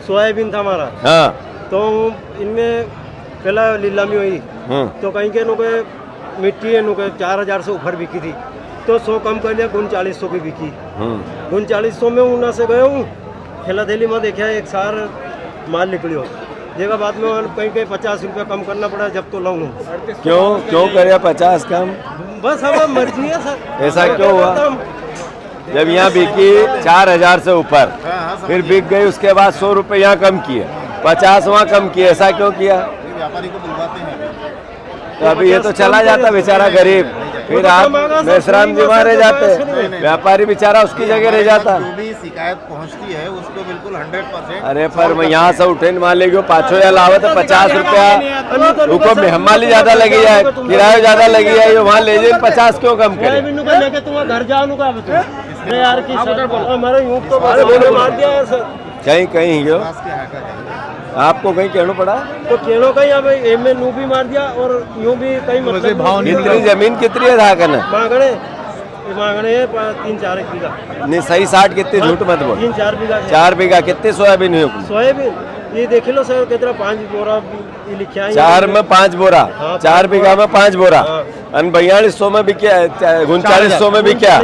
Soybean था हमारा। हाँ तो इनमें पहला नीलामी हुई तो कहीं के नुके मिट्टी है नुके 4000 से ऊपर बिकी थी, तो 100 कम कर लिया, 3900 की बिकी। 3900 में ऊना से गए हूँ, ठेला थैली में देखा एक सार माल निकलियो, जगह बाद में कहीं कहीं 50 रुपया कम करना पड़ा जब तो लाऊं। क्यों करे 50 कम? बस हमारा मर्जी है सर। ऐसा क्यों हुआ? जब यहाँ बिकी 4000 से ऊपर, फिर बिक गई, उसके बाद 100 रुपये यहाँ कम किए, 50 वहाँ कम किए, ऐसा क्यों किया? व्यापारी को बुलवाते हैं। तो अभी ये तो चला जाता बेचारा गरीब, फिर आप मेसराम जी वहाँ रह जाते, व्यापारी बेचारा उसकी जगह रह जाता। जो भी शिकायत पहुंचती है उसको बिल्कुल 100%। अरे पर मैं यहाँ से उठे मान ले 500 लावे तो 50 रुपया उनको मेहमानी ज्यादा लगी जाए, किराया ज्यादा लगी जाए, वहाँ ले जाए 50 क्यों कम करे? लेके तुम घर जाओ का यार की हमारे यूं तो मार दिया है सर। कहीं कहीं यो आपको कहीं कहना पड़ा तो केनो कहीं अब एम नू भी मार दिया और यूं भी कहीं मतलब कितनी जमीन कितनी है था करना मांगने 3-4 बीघा नहीं सही 60 कितनी झूठ मत बोल 3-4 बीघा 4 बीघा कितनी सोयाबीन हुई? सोयाबीन ये देख लो सर कितना 5 बोरा लिखा है 4 में 5 बोरा, 4 बीघा में 5 बोरा, 4200 में बिका, 3900 में बिका,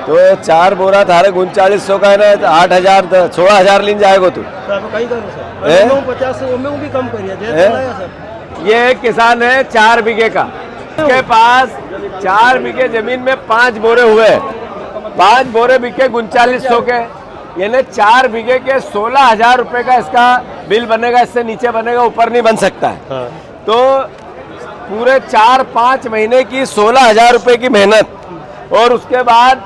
तो 4 बोरा थारे 3900 का है ना, 8000 16,000 लीन जाएगा तू। कहीं करो सर 50 में भी कम करिए। ये किसान है 4 बीघे का, उसके पास 4 बीघे जमीन में 5 बोरे हुए, 5 बोरे बिके 3900 के, यानी 4 बीघे के 16,000 रुपए का इसका बिल बनेगा, इससे नीचे बनेगा, ऊपर नहीं बन सकता है। हाँ। तो पूरे 4-5 महीने की 16,000 रुपए की मेहनत और उसके बाद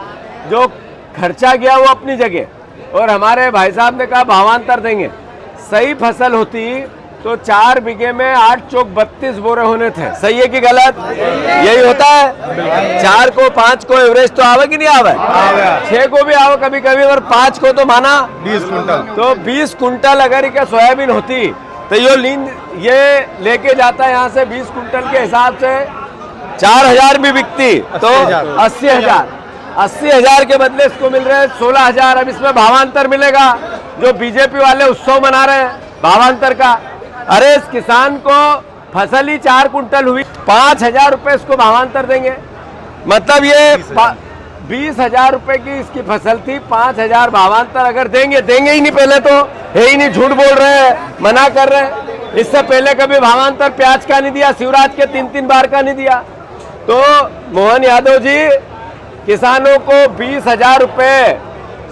जो खर्चा गया वो अपनी जगह, और हमारे भाई साहब ने कहा भावांतर देंगे। सही फसल होती तो 4 बीघे में 8 चौक 32 बोरे होने थे। सही है कि गलत? यही होता है। 4 को 5 को एवरेज तो आवे कि नहीं आवे? 6 को भी आवे कभी कभी, और 5 को तो माना 20 कुंटल। तो 20 कुंटल अगर क्या सोयाबीन होती तो ये लेके जाता है यहाँ से 20 कुंटल के हिसाब से 4000 भी बिकती तो 80,000 के बदले इसको मिल रहे हैं 16,000। अब इसमें भावांतर मिलेगा, जो बीजेपी वाले उत्सव मना रहे हैं भावांतर का। अरे इस किसान को फसल ही 4 कुंटल हुई, 5,000 रुपए इसको भावांतर देंगे, मतलब ये 20,000 रुपए की इसकी फसल थी, 5,000 भावांतर अगर देंगे ही नहीं, पहले तो है ही नहीं, झूठ बोल रहे हैं, मना कर रहे हैं। इससे पहले कभी भावांतर प्याज का नहीं दिया, शिवराज के 3-3 बार का नहीं दिया। तो मोहन यादव जी किसानों को 20,000 रुपए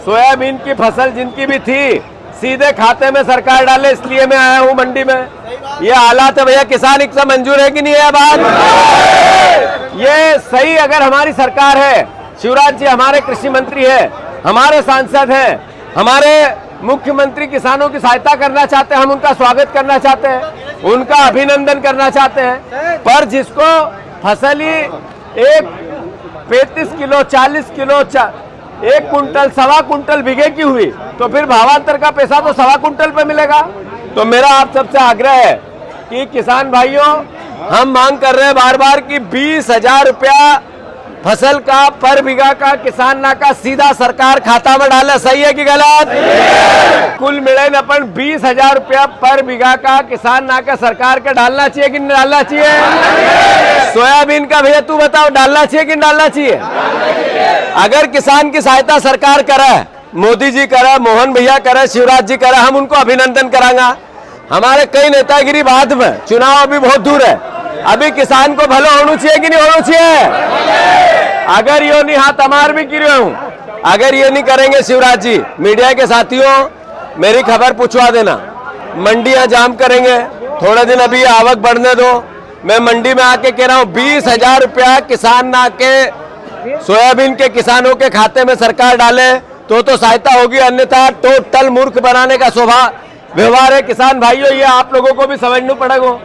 सोयाबीन की फसल जिनकी भी थी सीधे खाते में सरकार डाले, इसलिए मैं आया हूं मंडी में। ये हालात है भैया, किसान एक मंजूर है कि नहीं है बात? ये सही अगर हमारी सरकार है, शिवराज जी हमारे कृषि मंत्री है, हमारे सांसद हैं, हमारे मुख्यमंत्री किसानों की सहायता करना चाहते हैं, हम उनका स्वागत करना चाहते हैं, उनका अभिनंदन करना चाहते हैं। पर जिसको फसल ही 35 किलो 40 किलो 1 कुंटल 1.25 कुंटल बीघे की हुई, तो फिर भावांतर का पैसा तो 1.25 कुंटल पे मिलेगा। तो मेरा आप सबसे आग्रह है कि किसान भाइयों, हम मांग कर रहे हैं बार बार कि 20,000 रुपया फसल का पर बीघा का किसान ना का सीधा सरकार खाता में डाले। सही है कि गलत? कुल मिले न अपन 20,000 रुपया पर बीघा का किसान ना का सरकार के डालना चाहिए कि नहीं डालना चाहिए? सोयाबीन का भैया तू बताओ, डालना चाहिए कि नहीं डालना चाहिए? अगर किसान की सहायता सरकार करे, मोदी जी करे, मोहन भैया करे, शिवराज जी करे, हम उनको अभिनंदन करांगा। हमारे कई नेतागिरी बाद में, चुनाव अभी बहुत दूर है, अभी किसान को भलो होना चाहिए कि नहीं होना चाहिए? अगर यो नहीं हाथ अमार भी गिरे हूं, अगर ये नहीं करेंगे शिवराज जी, मीडिया के साथियों मेरी खबर पूछवा देना, मंडियां जाम करेंगे, थोड़े दिन अभी आवक बढ़ने दो। मैं मंडी में आके कह रहा हूं 20,000 रुपया किसान ना के सोयाबीन के किसानों के खाते में सरकार डाले तो सहायता होगी, अन्यथा टोटल मूर्ख बनाने का व्यवहार है। किसान भाइयों, ये आप लोगों को भी समझना पड़ेगा।